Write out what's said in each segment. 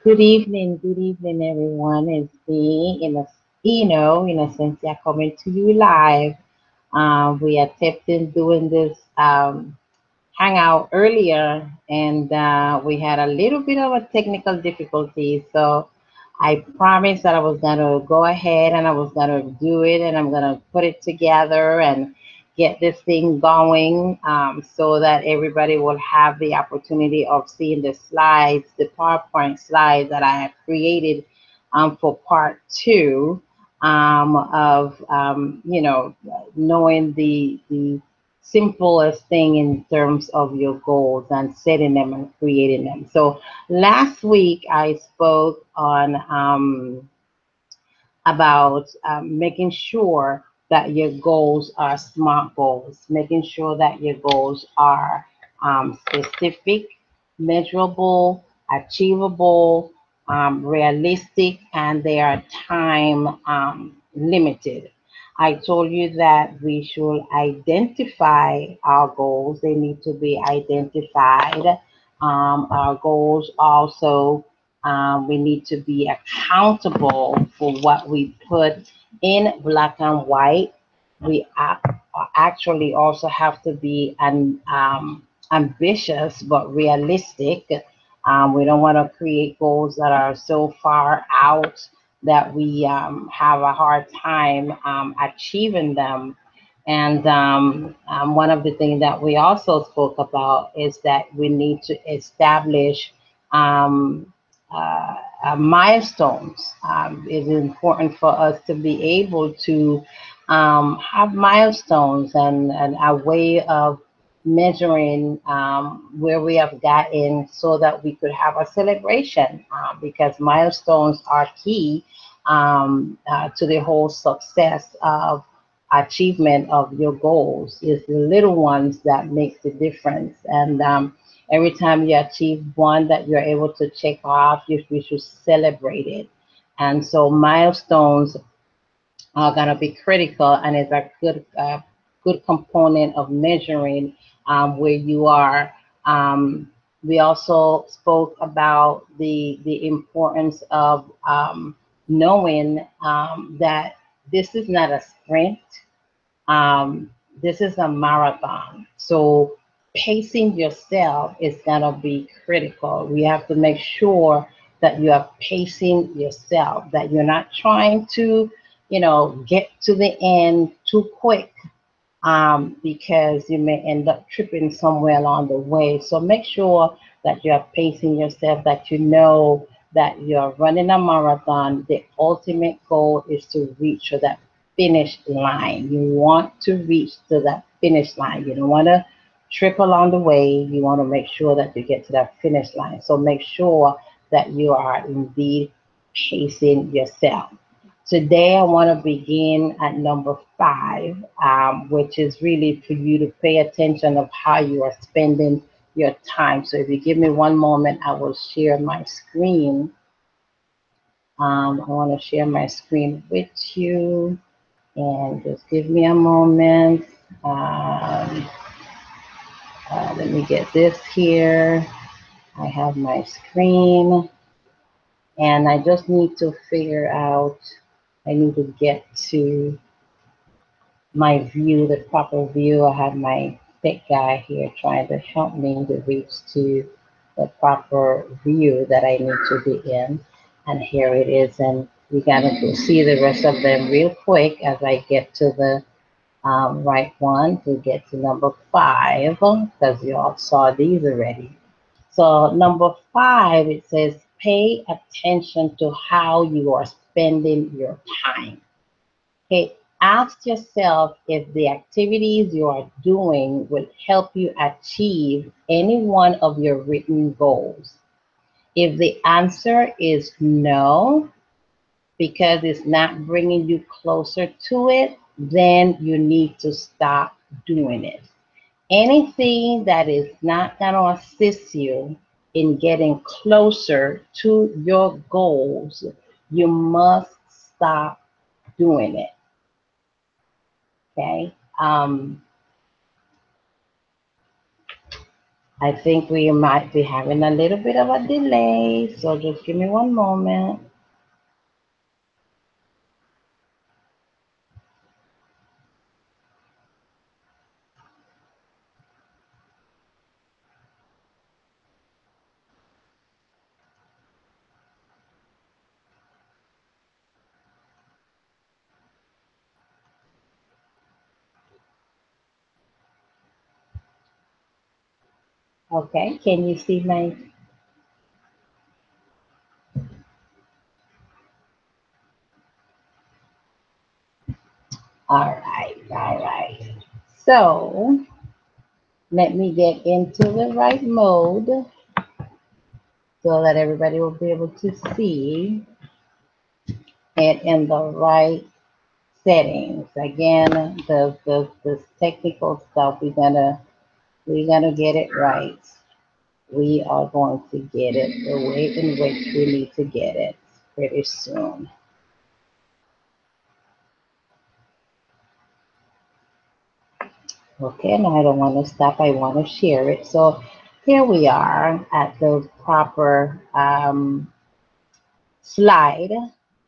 Good evening, everyone. It's me, Inocencia, coming to you live. We attempted doing this hangout earlier, and we had a little bit of a technical difficulty. So I promised that I was going to go ahead and I was going to do it, and I'm going to put it together and get this thing going so that everybody will have the opportunity of seeing the slides, the PowerPoint slides that I have created for part two of, knowing the simplest thing in terms of your goals and setting them and creating them. So last week I spoke on about making sure that your goals are SMART goals, making sure that your goals are specific, measurable, achievable, realistic, and they are time limited. I told you that we should identify our goals. They need to be identified. Our goals also, we need to be accountable for what we put in black and white. We actually also have to be ambitious but realistic. We don't want to create goals that are so far out that we have a hard time achieving them. And one of the things that we also spoke about is that we need to establish um, milestones. It's important for us to be able to have milestones and a way of measuring where we have gotten so that we could have a celebration because milestones are key to the whole success of achievement of your goals. It's the little ones that make the difference. And every time you achieve one that you're able to check off, we should celebrate it. And so milestones are going to be critical, and it's a good component of measuring where you are. We also spoke about the importance of knowing that this is not a sprint. This is a marathon. So pacing yourself is going to be critical. We have to make sure that you are pacing yourself, that you're not trying to, get to the end too quick because you may end up tripping somewhere along the way. So make sure that you're pacing yourself, that you know that you're running a marathon. The ultimate goal is to reach to that finish line. You want to reach to that finish line. You don't want to trip along the way. You want to make sure that you get to that finish line. So make sure that you are indeed pacing yourself. Today, I want to begin at number five, which is really for you to pay attention of how you are spending your time. So if you give me one moment, I will share my screen. I want to share my screen with you, and just give me a moment. Um, Let me get this here. I have my screen, and I just need to figure out, I need to get to my view, the proper view. I have my tech guy here trying to help me to reach to the proper view that I need to be in. And here it is. And we got to go see the rest of them real quick as I get to the right one to get to number five, because you all saw these already. So number five, it says pay attention to how you are spending your time. Okay, ask yourself if the activities you are doing will help you achieve any one of your written goals. If the answer is no, because it's not bringing you closer to it, then you need to stop doing it. Anything that is not going to assist you in getting closer to your goals, you must stop doing it. Okay. I think we might be having a little bit of a delay, so just give me one moment. Okay, can you see my? All right, all right. So let me get into the right mode so that everybody will be able to see it in the right settings. Again, the technical stuff we're gonna get it right. We are going to get it the way in which we need to get it pretty soon. Okay, and I don't want to stop. I want to share it. So here we are at the proper slide.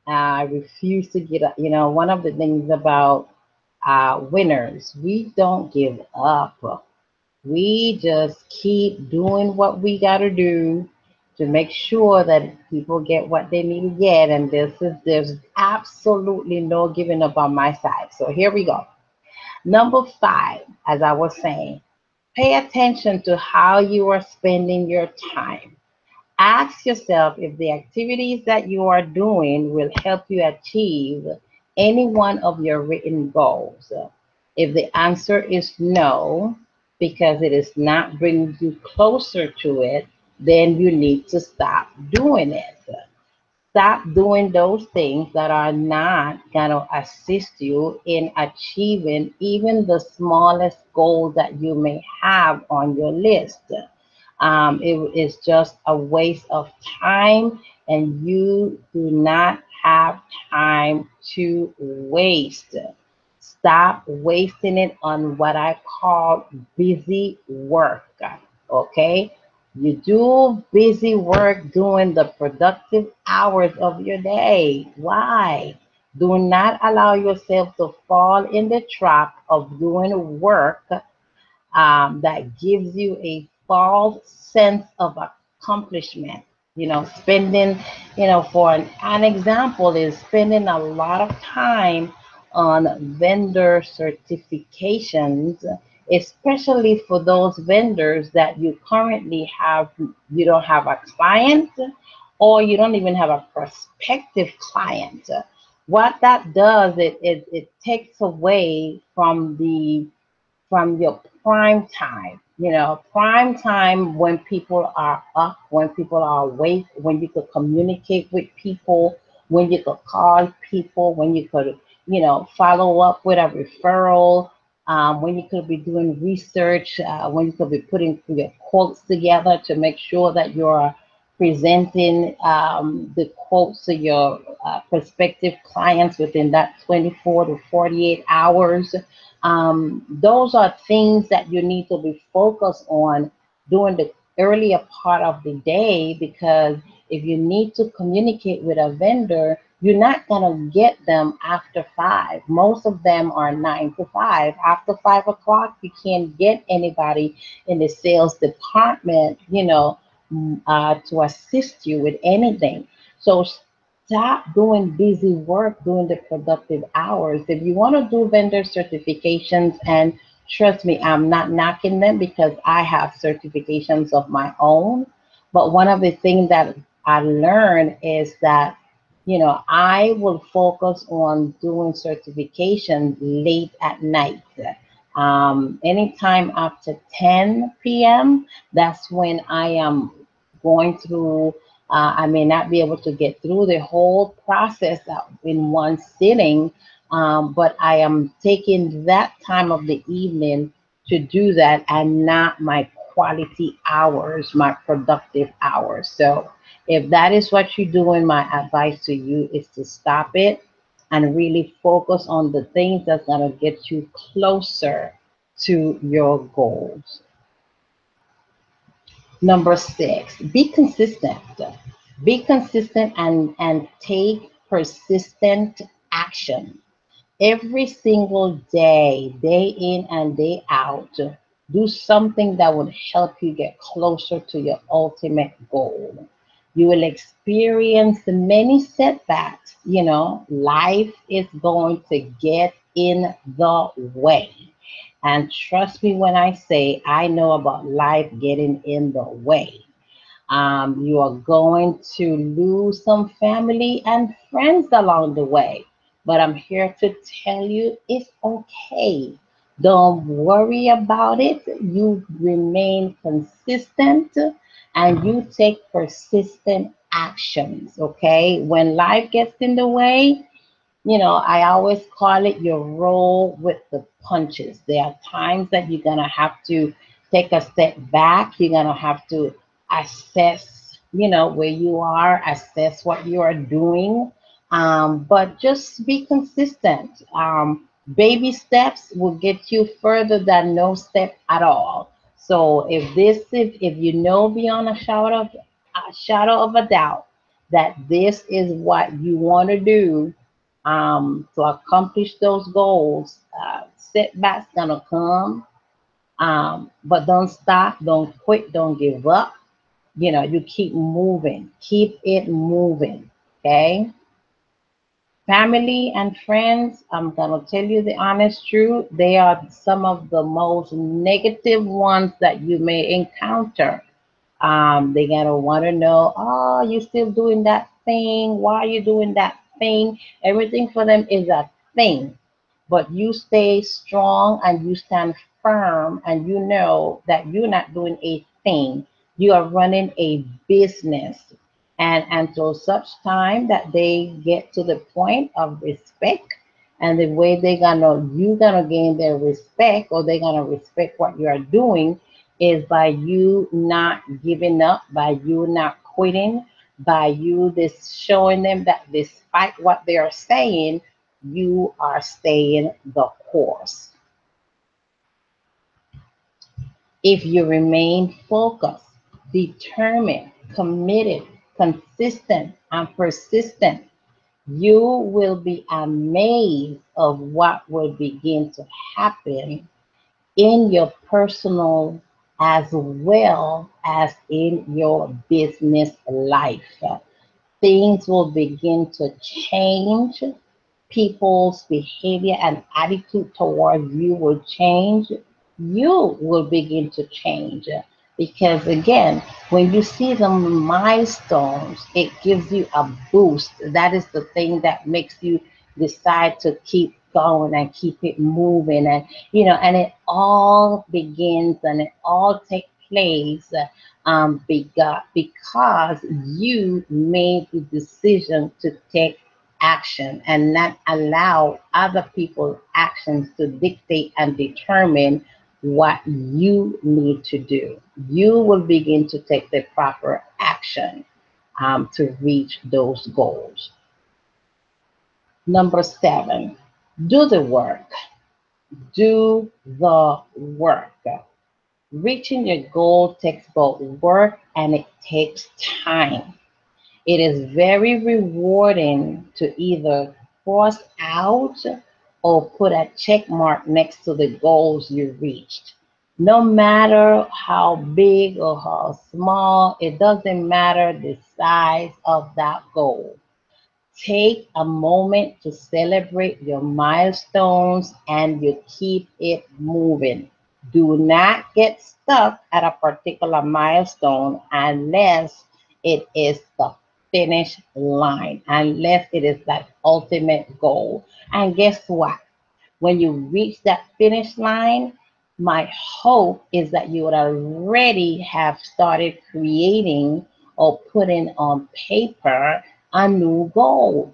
I refuse to get up. One of the things about winners, we don't give up. We just keep doing what we got to do to make sure that people get what they need to get. And there's absolutely no giving up on my side. So here we go. Number five, as I was saying, pay attention to how you are spending your time. Ask yourself if the activities that you are doing will help you achieve any one of your written goals. If the answer is no, because it is not bringing you closer to it, then you need to stop doing it. Stop doing those things that are not going to assist you in achieving even the smallest goal that you may have on your list. It is just a waste of time, and you do not have time to waste. Stop wasting it on what I call busy work. Okay? You do busy work during the productive hours of your day. Why? Do not allow yourself to fall in the trap of doing work that gives you a false sense of accomplishment. Spending, for an example, is spending a lot of time on vendor certifications, especially for those vendors that you currently have, you don't have a client or you don't even have a prospective client. What that does, it takes away from your prime time. Prime time when people are up, when people are awake, when you could communicate with people, when you could call people, when you could, follow up with a referral, when you could be doing research, when you could be putting your quotes together to make sure that you're presenting the quotes to your prospective clients within that 24 to 48 hours. Those are things that you need to be focused on during the earlier part of the day, because if you need to communicate with a vendor, you're not going to get them after 5. Most of them are 9 to 5. After 5 o'clock, you can't get anybody in the sales department, to assist you with anything. So stop doing busy work during the productive hours. If you want to do vendor certifications, and trust me, I'm not knocking them because I have certifications of my own. But one of the things that I learned is that, I will focus on doing certifications late at night. Anytime after 10 p.m., that's when I am going through. I may not be able to get through the whole process in one sitting, but I am taking that time of the evening to do that, and not my quality hours, my productive hours. So if that is what you're doing, my advice to you is to stop it and really focus on the things that's going to get you closer to your goals. Number six, be consistent. Be consistent and take persistent action. Every single day, day in and day out, do something that would help you get closer to your ultimate goal. You will experience many setbacks. Life is going to get in the way. And trust me when I say I know about life getting in the way. You are going to lose some family and friends along the way. But I'm here to tell you it's okay. Don't worry about it. You remain consistent and you take persistent actions. Okay. When life gets in the way, I always call it your roll with the punches. There are times that you're going to have to take a step back. You're going to have to assess, where you are, assess what you are doing. But just be consistent. Baby steps will get you further than no step at all. So if you know beyond a shadow of a doubt that this is what you want to do, to accomplish those goals. Setbacks gonna come, but don't stop, don't quit, don't give up. You keep moving, keep it moving. Okay. Family and friends, I'm gonna tell you the honest truth. They are some of the most negative ones that you may encounter. They're gonna want to know, oh, you still doing that thing? Why are you doing that thing? Everything for them is a thing. But you stay strong and you stand firm and you know that you're not doing a thing. You are running a business. And until such time that they get to the point of respect, and the way you gonna gain their respect, or they're gonna respect what you are doing, is by you not giving up, by you not quitting, by you this showing them that despite what they are saying, you are staying the course. If you remain focused, determined, committed, consistent, and persistent, you will be amazed of what will begin to happen in your personal as well as in your business life. Things will begin to change. People's behavior and attitude towards you will change. You will begin to change. Because again, when you see the milestones, it gives you a boost. That is the thing that makes you decide to keep going and keep it moving. And it all begins and it all takes place because you made the decision to take action and not allow other people's actions to dictate and determine what you need to do. You will begin to take the proper action to reach those goals. Number seven, do the work. Do the work. Reaching your goal takes both work and it takes time. It is very rewarding to either cross out or put a check mark next to the goals you reached. No matter how big or how small, it doesn't matter the size of that goal. Take a moment to celebrate your milestones and you keep it moving. Do not get stuck at a particular milestone unless it is the finish line, unless it is that ultimate goal. And guess what? When you reach that finish line, my hope is that you would already have started creating or putting on paper a new goal,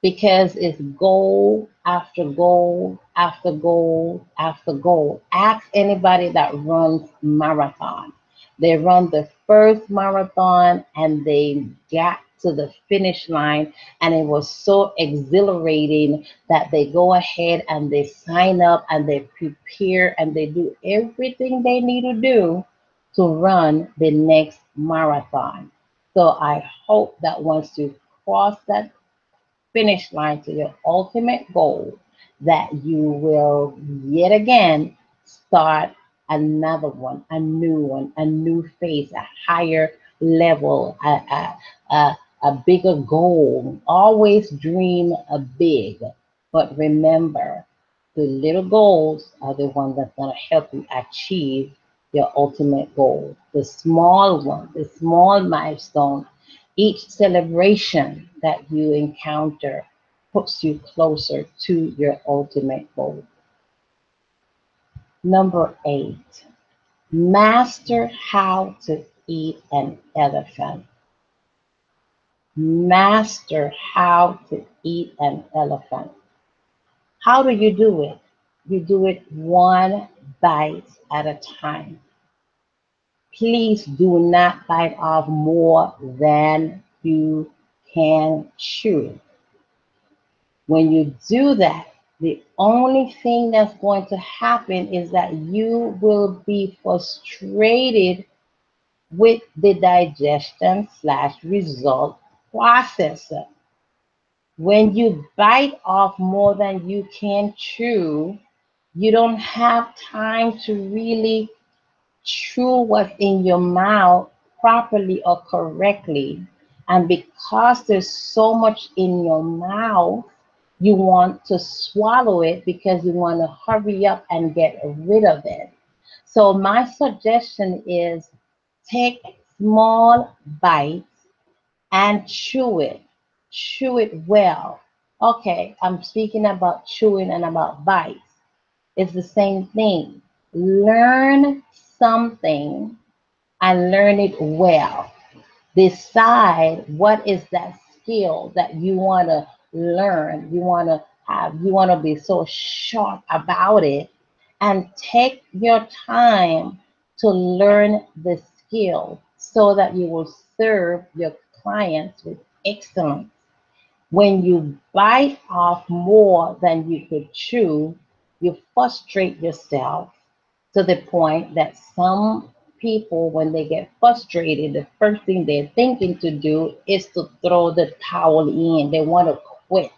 because it's goal after goal after goal after goal. Ask anybody that runs marathon. They run the first marathon and they got to the finish line, and it was so exhilarating that they go ahead and they sign up and they prepare and they do everything they need to do to run the next marathon. So I hope that once you cross that finish line to your ultimate goal, that you will yet again start another one, a new phase, a higher level, a bigger goal. Always dream a big, but remember, the little goals are the ones that's going to help you achieve your ultimate goal. The small one, the small milestone, each celebration that you encounter puts you closer to your ultimate goal. Number 8, master how to eat an elephant. Master how to eat an elephant. How do you do it? You do it one bite at a time. Please do not bite off more than you can chew. When you do that, the only thing that's going to happen is that you will be frustrated with the digestion slash result processor. When you bite off more than you can chew, you don't have time to really chew what's in your mouth properly or correctly. And because there's so much in your mouth, you want to swallow it because you want to hurry up and get rid of it. So, my suggestion is take small bites and chew it. Chew it well. Okay, I'm speaking about chewing and about bites. It's the same thing. Learn something and learn it well. Decide what is that skill that you want to learn, you want to have, you want to be so sharp about it, and take your time to learn the skill so that you will serve your clients with excellence. When you bite off more than you could chew, you frustrate yourself to the point that some people, when they get frustrated, the first thing they're thinking to do is to throw the towel in. They want to quit.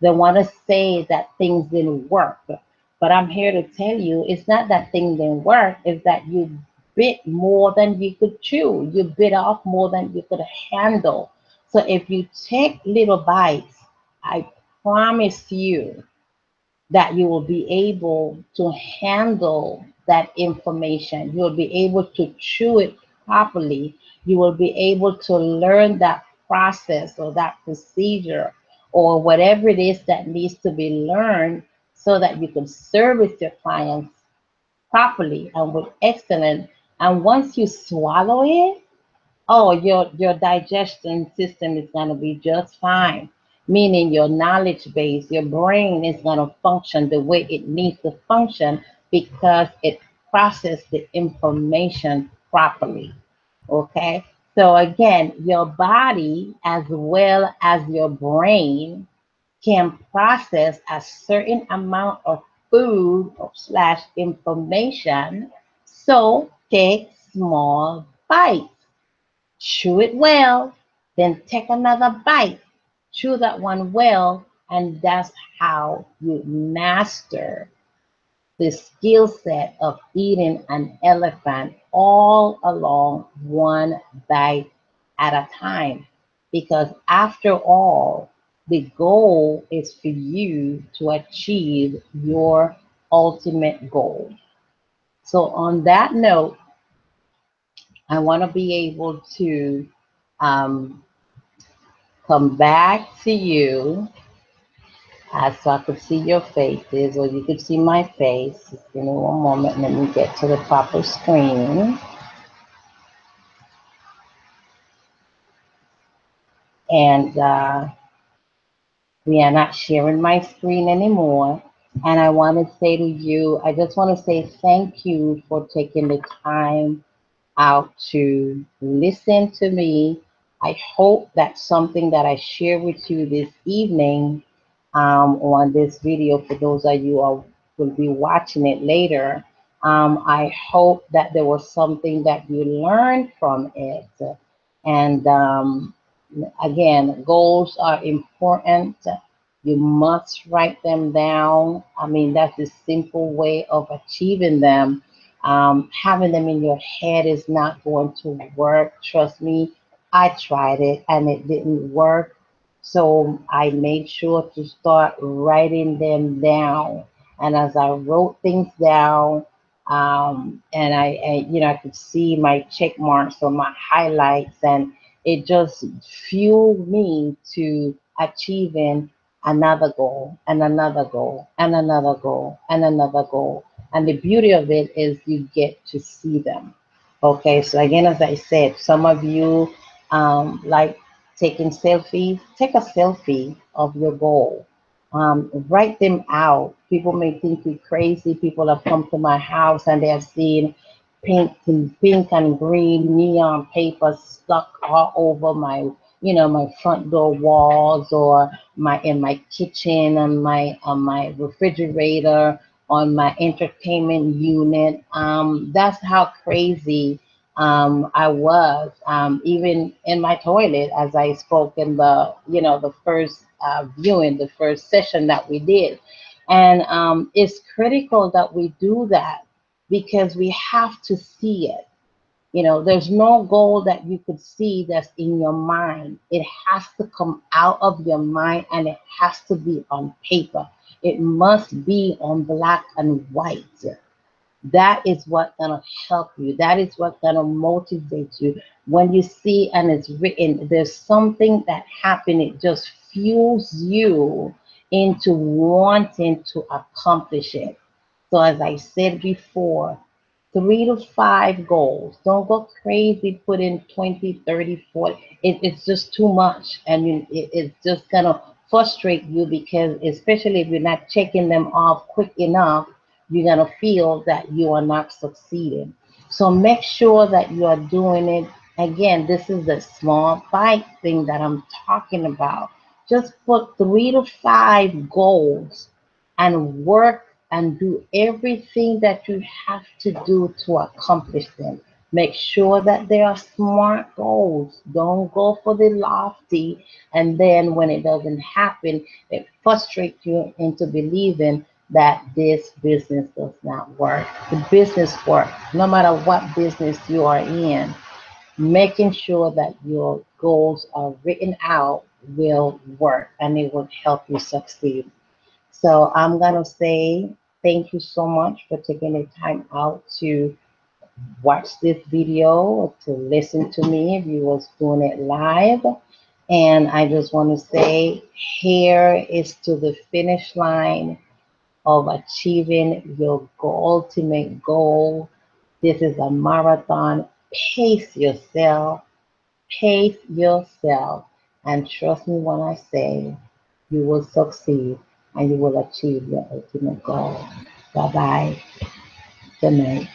They want to say that things didn't work. But I'm here to tell you, it's not that things didn't work, it's that you bit more than you could chew. You bit off more than you could handle. So if you take little bites, I promise you that you will be able to handle that information. You will be able to chew it properly. You will be able to learn that process or that procedure or whatever it is that needs to be learned so that you can service your clients properly and with excellence. And once you swallow it, oh, your digestion system is going to be just fine, meaning your knowledge base, your brain is going to function the way it needs to function because it processed the information properly. Okay, so again, your body as well as your brain can process a certain amount of food or slash information. So take small bites. Chew it well, then take another bite. Chew that one well, and that's how you master the skill set of eating an elephant all along one bite at a time. Because after all, the goal is for you to achieve your ultimate goal. So, on that note, I want to be able to um, come back to you so I could see your faces, or you could see my face. Just give me one moment. Let me get to the proper screen. And we are not sharing my screen anymore. And I want to say to you, I just want to say thank you for taking the time out to listen to me. I hope that something that I share with you this evening on this video, for those of you who will be watching it later, I hope that there was something that you learned from it. And again, goals are important. You must write them down. I mean, that's a simple way of achieving them. Having them in your head is not going to work. Trust me, I tried it and it didn't work. So I made sure to start writing them down. And as I wrote things down, and I could see my check marks or my highlights, and it just fueled me to achieving another goal and another goal and another goal and another goal. And the beauty of it is you get to see them. Okay, so again, as I said, some of you like taking selfies. Take a selfie of your goal. Write them out. People may think you're crazy. People have come to my house and they have seen pink and green neon paper stuck all over my front door walls, or my in my kitchen, and my on my refrigerator, on my entertainment unit. That's how crazy I was. Even in my toilet, as I spoke in the first viewing, the first session that we did. And it's critical that we do that because we have to see it. There's no goal that you could see that's in your mind. It has to come out of your mind and it has to be on paper. It must be on black and white. That is what's gonna help you. That is what's gonna motivate you. When you see and it's written, there's something that happened. It just fuels you into wanting to accomplish it. So as I said before, 3 to 5 goals. Don't go crazy putting 20, 30, 40. It's just too much. And it's just gonna frustrate you because especially if you're not checking them off quick enough, you're going to feel that you are not succeeding. So make sure that you are doing it. Again, this is the small bite thing that I'm talking about. Just put 3 to 5 goals and work and do everything that you have to do to accomplish them. Make sure that they are smart goals. Don't go for the lofty, and then when it doesn't happen, it frustrates you into believing that this business does not work. The business works, no matter what business you are in. Making sure that your goals are written out will work and it will help you succeed. So I'm going to say thank you so much for taking the time out to watch this video, to listen to me if you was doing it live. And I just want to say here is to the finish line of achieving your ultimate goal. This is a marathon. Pace yourself, pace yourself, and trust me when I say you will succeed and you will achieve your ultimate goal. Bye bye. Good night.